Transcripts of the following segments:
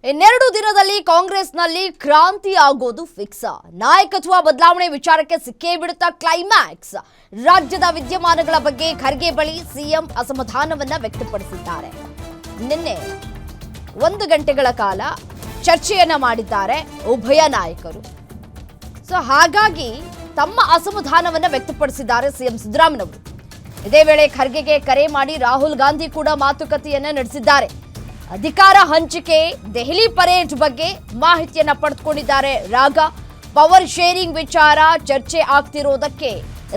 ಇನ್ನೆರಡು ದಿನದಲ್ಲಿ ಕಾಂಗ್ರೆಸ್ನಲ್ಲಿ ಕ್ರಾಂತಿ ಆಗೋದು ಫಿಕ್ಸ್. ನಾಯಕತ್ವ ಬದಲಾವಣೆ ವಿಚಾರಕ್ಕೆ ಸಿಕ್ಕೇ ಬಿಡುತ್ತಾ ಕ್ಲೈಮ್ಯಾಕ್ಸ್. ರಾಜ್ಯದ ವಿದ್ಯಮಾನಗಳ ಬಗ್ಗೆ ಖರ್ಗೆ ಬಳಿ ಸಿಎಂ ಅಸಮಾಧಾನವನ್ನ ವ್ಯಕ್ತಪಡಿಸಿದ್ದಾರೆ. ನಿನ್ನೆ 1 ಗಂಟೆಗಳ ಕಾಲ ಚರ್ಚೆಯನ್ನ ಮಾಡಿದ್ದಾರೆ ಉಭಯ ನಾಯಕರು. ಹಾಗಾಗಿ ತಮ್ಮ ಅಸಮಾಧಾನವನ್ನ ವ್ಯಕ್ತಪಡಿಸಿದ್ದಾರೆ ಸಿಎಂ ಸಿದ್ದರಾಮಯ್ಯನವರು. ಇದೇ ವೇಳೆ ಖರ್ಗೆಗೆ ಕರೆ ಮಾಡಿ ರಾಹುಲ್ ಗಾಂಧಿ ಕೂಡ ಮಾತುಕತೆಯನ್ನ ನಡೆಸಿದ್ದಾರೆ. ಅಧಿಕಾರ ಹಂಚಿಕೆ, ದೆಹಲಿ ಪರೇಡ್ ಬಗ್ಗೆ ಮಾಹಿತಿಯನ್ನ ಪಡೆದುಕೊಂಡಿದ್ದಾರೆ. ಪವರ್ ಶೇರಿಂಗ್ ವಿಚಾರ ಚರ್ಚೆ ಆಗ್ತಿರೋದಕ್ಕೆ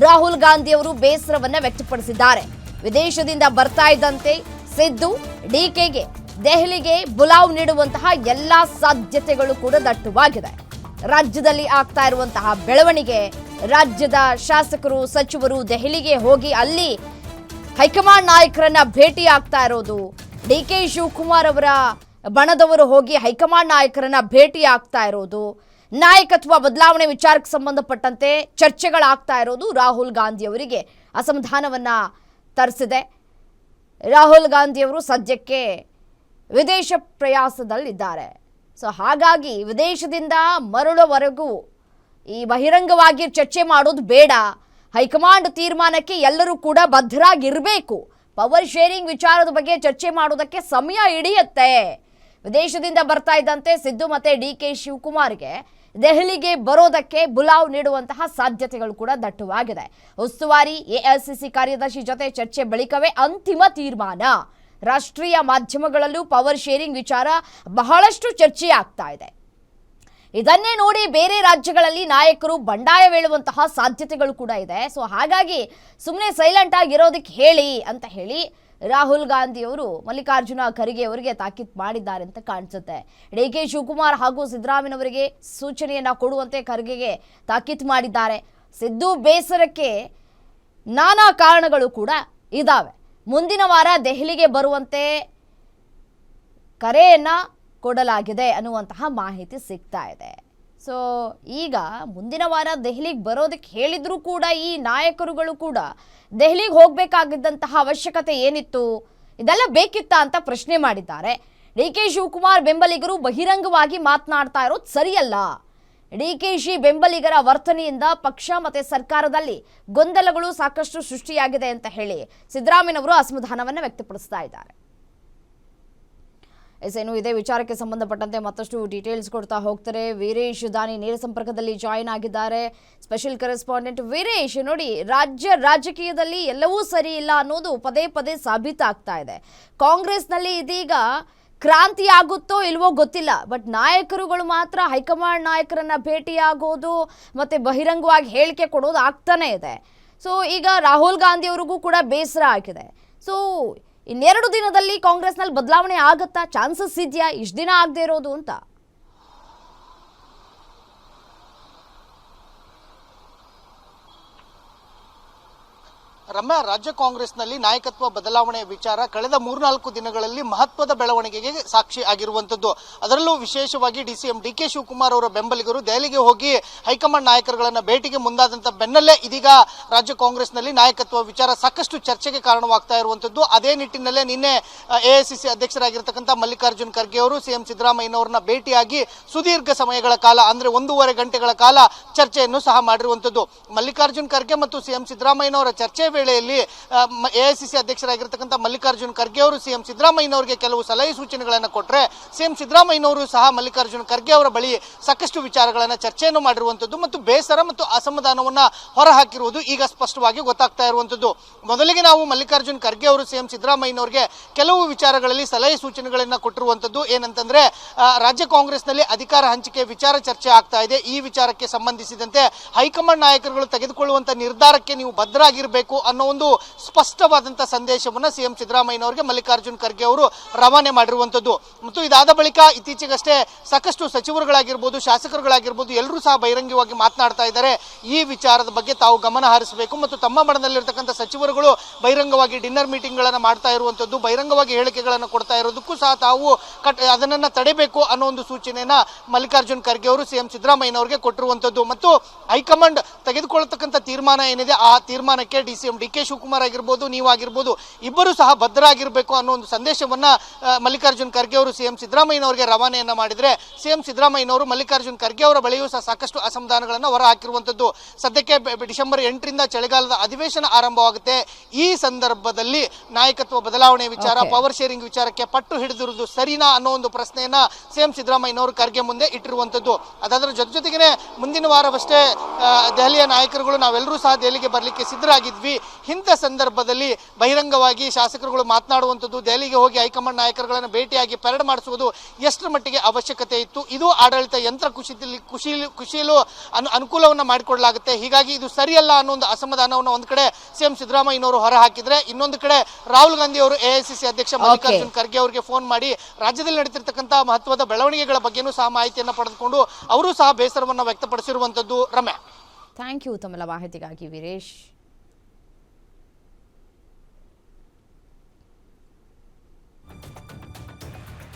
ರಾಹುಲ್ ಗಾಂಧಿ ಅವರು ಬೇಸರವನ್ನ ವ್ಯಕ್ತಪಡಿಸಿದ್ದಾರೆ. ವಿದೇಶದಿಂದ ಬರ್ತಾ ಇದ್ದಂತೆ ಸಿದ್ದು ಡಿಕೆಗೆ ದೆಹಲಿಗೆ ಬುಲಾವ್ ನೀಡುವಂತಹ ಎಲ್ಲಾ ಸಾಧ್ಯತೆಗಳು ಕೂಡ ದಟ್ಟವಾಗಿದೆ. ರಾಜ್ಯದಲ್ಲಿ ಆಗ್ತಾ ಇರುವಂತಹ ಬೆಳವಣಿಗೆ, ರಾಜ್ಯದ ಶಾಸಕರು ಸಚಿವರು ದೆಹಲಿಗೆ ಹೋಗಿ ಅಲ್ಲಿ ಹೈಕಮಾಂಡ್ ನಾಯಕರನ್ನ ಭೇಟಿ ಆಗ್ತಾ ಇರೋದು, ಡಿಕೆ ಶಿವಕುಮಾರ್ ಅವರ ಬಣದವರು ಹೋಗಿ ಹೈಕಮಾಂಡ್ ನಾಯಕರನ್ನ ಭೇಟಿ ಆಗ್ತಾ ಇರೋದು, ನಾಯಕತ್ವ ಬದಲಾವಣೆ ವಿಚಾರಕ್ಕೆ ಸಂಬಂಧಪಟ್ಟಂತೆ ಚರ್ಚೆಗಳಾಗ್ತಾ ಇರೋದು ರಾಹುಲ್ ಗಾಂಧಿ ಅವರಿಗೆ ಅಸಮಾಧಾನವನ್ನ ತರಿಸಿದೆ. ರಾಹುಲ್ ಗಾಂಧಿ ಅವರು ಸದ್ಯಕ್ಕೆ ವಿದೇಶ ಪ್ರಯಾಸದಲ್ಲಿದ್ದಾರೆ. ಹಾಗಾಗಿ ವಿದೇಶದಿಂದ ಮರಳುವವರೆಗೂ ಈ ಬಹಿರಂಗವಾಗಿ ಚರ್ಚೆ ಮಾಡೋದು ಬೇಡ. ಹೈಕಮಾಂಡ್ ತೀರ್ಮಾನಕ್ಕೆ ಎಲ್ಲರೂ ಕೂಡ ಬದ್ಧರಾಗಿರಬೇಕು. ಪವರ್ ಶೇರಿಂಗ್ ವಿಚಾರದ ಬಗ್ಗೆ ಚರ್ಚೆ ಮಾಡೋದಕ್ಕೆ ಸಮಯ ಹಿಡಿಯುತ್ತೆ. ವಿದೇಶದಿಂದ ಬರ್ತಾ ಇದ್ದಂತೆ ಸಿದ್ದು ಮತ್ತೆ ಡಿಕೆ ಶಿವಕುಮಾರ್ಗೆ ದೆಹಲಿಗೆ ಬರೋದಕ್ಕೆ ಬುಲಾವ್ ನೀಡುವಂತಹ ಸಾಧ್ಯತೆಗಳು ಕೂಡ ದಟ್ಟವಾಗಿದೆ. ಉಸ್ತುವಾರಿ ಎಐಸಿಸಿ ಕಾರ್ಯದರ್ಶಿ ಜೊತೆ ಚರ್ಚೆ ಬಳಿಕವೇ ಅಂತಿಮ ತೀರ್ಮಾನ. ರಾಷ್ಟ್ರೀಯ ಮಾಧ್ಯಮಗಳಲ್ಲೂ ಪವರ್ ಶೇರಿಂಗ್ ವಿಚಾರ ಬಹಳಷ್ಟು ಚರ್ಚೆ ಆಗ್ತಾ ಇದೆ. ಇದನ್ನೇ ನೋಡಿ ಬೇರೆ ರಾಜ್ಯಗಳಲ್ಲಿ ನಾಯಕರು ಬಂಡಾಯವೇಳುವಂತಹ ಸಾಧ್ಯತೆಗಳು ಕೂಡ ಇದೆ. ಹಾಗಾಗಿ ಸುಮ್ಮನೆ ಸೈಲೆಂಟ್ ಆಗಿರೋದಕ್ಕೆ ಹೇಳಿ ಅಂತ ಹೇಳಿ ರಾಹುಲ್ ಗಾಂಧಿ ಅವರು ಮಲ್ಲಿಕಾರ್ಜುನ ಖರ್ಗೆ ಅವರಿಗೆ ತಾಕೀತು ಮಾಡಿದ್ದಾರೆ ಅಂತ ಕಾಣಿಸುತ್ತೆ. ಡಿಕೆ ಶಿವಕುಮಾರ್ ಹಾಗೂ ಸಿದ್ದರಾಮಯ್ಯನವರಿಗೆ ಸೂಚನೆಯನ್ನ ಕೊಡುವಂತೆ ಖರ್ಗೆಗೆ ತಾಕೀತು ಮಾಡಿದ್ದಾರೆ. ಸಿದ್ದು ಬೇಸರಕ್ಕೆ ನಾನಾ ಕಾರಣಗಳು ಕೂಡ ಇದಾವೆ. ಮುಂದಿನ ವಾರ ದೆಹಲಿಗೆ ಬರುವಂತೆ ಕರೆಯನ್ನ ಕೊಡಲಾಗಿದೆ ಅನ್ನುವಂತಹ ಮಾಹಿತಿ ಸಿಗ್ತಾ ಇದೆ. ಈಗ ಮುಂದಿನ ವಾರ ದೆಹಲಿಗೆ ಬರೋದಕ್ಕೆ ಹೇಳಿದ್ರು ಕೂಡ ಈ ನಾಯಕರುಗಳು ಕೂಡ ದೆಹಲಿಗೆ ಹೋಗಬೇಕಾಗಿದ್ದಂತಹ ಅವಶ್ಯಕತೆ ಏನಿತ್ತು, ಇದೆಲ್ಲ ಬೇಕಿತ್ತಾ ಅಂತ ಪ್ರಶ್ನೆ ಮಾಡಿದ್ದಾರೆ. ಡಿಕೆ ಶಿವಕುಮಾರ್ ಬೆಂಬಲಿಗರು ಬಹಿರಂಗವಾಗಿ ಮಾತನಾಡ್ತಾ ಇರೋದು ಸರಿಯಲ್ಲ. ಡಿಕೆಶಿ ಬೆಂಬಲಿಗರ ವರ್ತನೆಯಿಂದ ಪಕ್ಷ ಮತ್ತೆ ಸರ್ಕಾರದಲ್ಲಿ ಗೊಂದಲಗಳು ಸಾಕಷ್ಟು ಸೃಷ್ಟಿಯಾಗಿದೆ ಅಂತ ಹೇಳಿ ಸಿದ್ದರಾಮಯ್ಯನವರು ಅಸಮಾಧಾನವನ್ನು ವ್ಯಕ್ತಪಡಿಸ್ತಾ ಇದ್ದಾರೆ. ಏನು ಇದೇ ವಿಚಾರಕ್ಕೆ ಸಂಬಂಧಪಟ್ಟಂತೆ ಮತ್ತಷ್ಟು ಡೀಟೇಲ್ಸ್ ಕೊಡ್ತಾ ಹೋಗ್ತಾರೆ ವೀರೇಶ್ ದಾನಿ ನೇರ ಸಂಪರ್ಕದಲ್ಲಿ ಜಾಯಿನ್ ಆಗಿದ್ದಾರೆ. ಸ್ಪೆಷಲ್ ಕರೆಸ್ಪಾಂಡೆಂಟ್ ವೀರೇಶ್, ನೋಡಿ, ರಾಜಕೀಯದಲ್ಲಿ ಎಲ್ಲವೂ ಸರಿ ಇಲ್ಲ ಅನ್ನೋದು ಪದೇ ಪದೇ ಸಾಬೀತಾಗ್ತಾ ಇದೆ. ಕಾಂಗ್ರೆಸ್ನಲ್ಲಿ ಇದೀಗ ಕ್ರಾಂತಿ ಆಗುತ್ತೋ ಇಲ್ವೋ ಗೊತ್ತಿಲ್ಲ, ಬಟ್ ನಾಯಕರುಗಳು ಮಾತ್ರ ಹೈಕಮಾಂಡ್ ನಾಯಕರನ್ನ ಭೇಟಿಯಾಗೋದು ಮತ್ತೆ ಬಹಿರಂಗವಾಗಿ ಹೇಳಿಕೆ ಕೊಡೋದು ಆಗ್ತಾನೆ ಇದೆ. ಈಗ ರಾಹುಲ್ ಗಾಂಧಿ ಅವರಿಗೂ ಕೂಡ ಬೇಸರ ಆಗಿದೆ. ಇನ್ನೆರಡು ದಿನದಲ್ಲಿ ಕಾಂಗ್ರೆಸ್ನಲ್ಲಿ ಬದಲಾವಣೆ ಆಗತ್ತಾ? ಚಾನ್ಸಸ್ ಇದೆಯಾ ಇಷ್ಟು ದಿನ ಆಗದೆ ಇರೋದು ಅಂತ? ರಮ್ಯಾ, ರಾಜ್ಯ ಕಾಂಗ್ರೆಸ್ನಲ್ಲಿ ನಾಯಕತ್ವ ಬದಲಾವಣೆ ವಿಚಾರ ಕಳೆದ 3-4 ದಿನಗಳಲ್ಲಿ ಮಹತ್ವದ ಬೆಳವಣಿಗೆಗೆ ಸಾಕ್ಷಿ ಆಗಿರುವಂತದ್ದು. ಅದರಲ್ಲೂ ವಿಶೇಷವಾಗಿ ಸಿಎಂ ಡಿಕೆ ಶಿವಕುಮಾರ್ ಅವರ ಬೆಂಬಲಿಗರು ದೆಹಲಿಗೆ ಹೋಗಿ ಹೈಕಮಾಂಡ್ ನಾಯಕರುಗಳನ್ನ ಭೇಟಿಗೆ ಮುಂದಾದಂತ ಬೆನ್ನಲ್ಲೇ ಇದೀಗ ರಾಜ್ಯ ಕಾಂಗ್ರೆಸ್ನಲ್ಲಿ ನಾಯಕತ್ವ ವಿಚಾರ ಸಾಕಷ್ಟು ಚರ್ಚೆಗೆ ಕಾರಣವಾಗ್ತಾ ಇರುವಂತದ್ದು. ಅದೇ ನಿಟ್ಟಿನಲ್ಲೇ ನಿನ್ನೆ ಎಐಸಿಸಿ ಅಧ್ಯಕ್ಷರಾಗಿರ್ತಕ್ಕಂಥ ಮಲ್ಲಿಕಾರ್ಜುನ್ ಖರ್ಗೆ ಅವರು ಸಿಎಂ ಸಿದ್ದರಾಮಯ್ಯನವರನ್ನ ಭೇಟಿಯಾಗಿ ಸುದೀರ್ಘ ಸಮಯಗಳ ಕಾಲ, ಅಂದ್ರೆ 1.5 ಗಂಟೆಗಳ ಕಾಲ ಚರ್ಚೆಯನ್ನು ಸಹ ಮಾಡಿರುವಂತದ್ದು. ಮಲ್ಲಿಕಾರ್ಜುನ್ ಖರ್ಗೆ ಮತ್ತು ಸಿಎಂ ಸಿದ್ದರಾಮಯ್ಯನವರ ಚರ್ಚೆ ವೇಳೆಯಲ್ಲಿ ಎಐಸಿಸಿ ಅಧ್ಯಕ್ಷರಾಗಿರ್ತಕ್ಕಂಥ ಮಲ್ಲಿಕಾರ್ಜುನ್ ಖರ್ಗೆ ಅವರು ಸಿಎಂ ಸಿದ್ದರಾಮಯ್ಯನವರಿಗೆ ಕೆಲವು ಸಲಹೆ ಸೂಚನೆಗಳನ್ನು ಕೊಟ್ಟರೆ, ಸಿಎಂ ಸಿದ್ದರಾಮಯ್ಯನವರು ಸಹ ಮಲ್ಲಿಕಾರ್ಜುನ್ ಖರ್ಗೆ ಅವರ ಬಳಿ ಸಾಕಷ್ಟು ವಿಚಾರಗಳನ್ನ ಚರ್ಚೆಯನ್ನು ಮಾಡಿರುವಂತದ್ದು ಮತ್ತು ಬೇಸರ ಮತ್ತು ಅಸಮಾಧಾನವನ್ನ ಹೊರಹಾಕಿರುವುದು ಈಗ ಸ್ಪಷ್ಟವಾಗಿ ಗೊತ್ತಾಗ್ತಾ ಇರುವಂತದ್ದು. ಮೊದಲಿಗೆ ನಾವು ಮಲ್ಲಿಕಾರ್ಜುನ್ ಖರ್ಗೆ ಅವರು ಸಿಎಂ ಸಿದ್ದರಾಮಯ್ಯನವರಿಗೆ ಕೆಲವು ವಿಚಾರಗಳಲ್ಲಿ ಸಲಹೆ ಸೂಚನೆಗಳನ್ನ ಕೊಟ್ಟಿರುವಂತದ್ದು. ಏನಂತಂದ್ರೆ, ರಾಜ್ಯ ಕಾಂಗ್ರೆಸ್ನಲ್ಲಿ ಅಧಿಕಾರ ಹಂಚಿಕೆ ವಿಚಾರ ಚರ್ಚೆ ಆಗ್ತಾ ಇದೆ. ಈ ವಿಚಾರಕ್ಕೆ ಸಂಬಂಧಿಸಿದಂತೆ ಹೈಕಮಾಂಡ್ ನಾಯಕರುಗಳು ತೆಗೆದುಕೊಳ್ಳುವಂತ ನಿರ್ಧಾರಕ್ಕೆ ನೀವು ಬದ್ಧರಾಗಿರಬೇಕು ಅನ್ನೋ ಒಂದು ಸ್ಪಷ್ಟವಾದಂತಹ ಸಂದೇಶವನ್ನ ಸಿಎಂ ಸಿದ್ದರಾಮಯ್ಯನವರಿಗೆ ಮಲ್ಲಿಕಾರ್ಜುನ್ ಖರ್ಗೆ ಅವರು ರವಾನೆ ಮಾಡಿರುವಂತದ್ದು. ಮತ್ತು ಇದಾದ ಬಳಿಕ ಇತ್ತೀಚೆಗಷ್ಟೇ ಸಾಕಷ್ಟು ಸಚಿವರುಗಳಾಗಿರ್ಬೋದು, ಶಾಸಕರುಗಳಾಗಿರ್ಬೋದು, ಎಲ್ಲರೂ ಸಹ ಬಹಿರಂಗವಾಗಿ ಮಾತನಾಡ್ತಾ ಇದ್ದಾರೆ. ಈ ವಿಚಾರದ ಬಗ್ಗೆ ತಾವು ಗಮನ ಹರಿಸಬೇಕು ಮತ್ತು ತಮ್ಮ ಬಣದಲ್ಲಿರ್ತಕ್ಕಂಥ ಸಚಿವರುಗಳು ಬಹಿರಂಗವಾಗಿ ಡಿನ್ನರ್ ಮೀಟಿಂಗ್ ಗಳನ್ನ ಮಾಡ್ತಾ ಇರುವಂತದ್ದು, ಬಹಿರಂಗವಾಗಿ ಹೇಳಿಕೆಗಳನ್ನು ಕೊಡ್ತಾ ಇರೋದಕ್ಕೂ ಸಹ ತಾವು ಅದನ್ನ ತಡೆಬೇಕು ಅನ್ನೋ ಒಂದು ಸೂಚನೆಯನ್ನ ಮಲ್ಲಿಕಾರ್ಜುನ್ ಖರ್ಗೆ ಅವರು ಸಿಎಂ ಸಿದ್ದರಾಮಯ್ಯನವರಿಗೆ ಕೊಟ್ಟಿರುವಂತದ್ದು. ಮತ್ತು ಹೈಕಮಾಂಡ್ ತೆಗೆದುಕೊಳ್ಳತಕ್ಕಂಥ ತೀರ್ಮಾನ ಏನಿದೆ, ಆ ತೀರ್ಮಾನಕ್ಕೆ ಸಿಎಂ ಡಿ ಕೆ ಶಿವಕುಮಾರ್ ಆಗಿರ್ಬೋದು, ನೀವಾಗಿರ್ಬೋದು, ಇಬ್ಬರು ಸಹ ಬದ್ಧರಾಗಿರಬೇಕು ಅನ್ನೋ ಒಂದು ಸಂದೇಶವನ್ನ ಮಲ್ಲಿಕಾರ್ಜುನ್ ಖರ್ಗೆ ಅವರು ಸಿಎಂ ಸಿದ್ದರಾಮಯ್ಯನವರಿಗೆ ರವಾನೆಯನ್ನ ಮಾಡಿದ್ರೆ, ಸಿಎಂ ಸಿದ್ದರಾಮಯ್ಯನವರು ಮಲ್ಲಿಕಾರ್ಜುನ್ ಖರ್ಗೆ ಅವರ ಬಳಿಯೂ ಸಹ ಸಾಕಷ್ಟು ಅಸಮಾಧಾನಗಳನ್ನು ಹೊರ ಹಾಕಿರುವಂತದ್ದು. ಸದ್ಯಕ್ಕೆ ಡಿಸೆಂಬರ್ 8ರಿಂದ ಚಳಿಗಾಲದ ಅಧಿವೇಶನ ಆರಂಭವಾಗುತ್ತೆ. ಈ ಸಂದರ್ಭದಲ್ಲಿ ನಾಯಕತ್ವ ಬದಲಾವಣೆ ವಿಚಾರ, ಪವರ್ ಶೇರಿಂಗ್ ವಿಚಾರಕ್ಕೆ ಪಟ್ಟು ಹಿಡಿದಿರುವುದು ಸರಿನಾ ಅನ್ನೋ ಒಂದು ಪ್ರಶ್ನೆಯನ್ನ ಸಿಎಂ ಸಿದ್ದರಾಮಯ್ಯನವರು ಖರ್ಗೆ ಮುಂದೆ ಇಟ್ಟಿರುವಂತದ್ದು. ಅದರ ಜೊತೆಗೇನೆ ಮುಂದಿನ ವಾರವಷ್ಟೇ ದೆಹಲಿಯ ನಾಯಕರುಗಳು ನಾವೆಲ್ಲರೂ ಸಹ ದೆಹಲಿಗೆ ಬರಲಿಕ್ಕೆ ಸಿದ್ಧರಾಗಿದ್ವಿ. ಇಂಥ ಸಂದರ್ಭದಲ್ಲಿ ಬಹಿರಂಗವಾಗಿ ಶಾಸಕರುಗಳು ಮಾತನಾಡುವಂಥದ್ದು, ದೆಹಲಿಗೆ ಹೋಗಿ ಹೈಕಮಾಂಡ್ ನಾಯಕರುಗಳನ್ನು ಭೇಟಿಯಾಗಿ ಪೆರೇಡ್ ಮಾಡಿಸುವುದು ಎಷ್ಟರ ಮಟ್ಟಿಗೆ ಅವಶ್ಯಕತೆ ಇತ್ತು? ಇದು ಆಡಳಿತ ಯಂತ್ರ ಖುಷಿಯಲು ಅನುಕೂಲವನ್ನು ಮಾಡಿಕೊಡಲಾಗುತ್ತೆ. ಹೀಗಾಗಿ ಇದು ಸರಿಯಲ್ಲ ಅನ್ನೋ ಒಂದು ಅಸಮಾಧಾನವನ್ನು ಒಂದು ಕಡೆ ಸಿಎಂ ಸಿದ್ದರಾಮಯ್ಯನವರು ಹೊರ ಹಾಕಿದ್ರೆ, ಇನ್ನೊಂದು ಕಡೆ ರಾಹುಲ್ ಗಾಂಧಿ ಅವರು ಎಐಸಿಸಿ ಅಧ್ಯಕ್ಷ ಮಲ್ಲಿಕಾರ್ಜುನ್ ಖರ್ಗೆ ಅವರಿಗೆ ಫೋನ್ ಮಾಡಿ ರಾಜ್ಯದಲ್ಲಿ ನಡೀತಿರ್ತಕ್ಕಂತಹ ಮಹತ್ವದ ಬೆಳವಣಿಗೆಗಳ ಬಗ್ಗೆನೂ ಸಹ ಮಾಹಿತಿಯನ್ನು ಪಡೆದುಕೊಂಡು ಅವರು ಸಹ ಬೇಸರವನ್ನು ವ್ಯಕ್ತಪಡಿಸಿರುವಂತದ್ದು. ರಮ್ಯಾ, ಥ್ಯಾಂಕ್ ಯು ತಮ್ಮೆಲ್ಲ ಮಾಹಿತಿಗಾಗಿ ವೀರೇಶ್.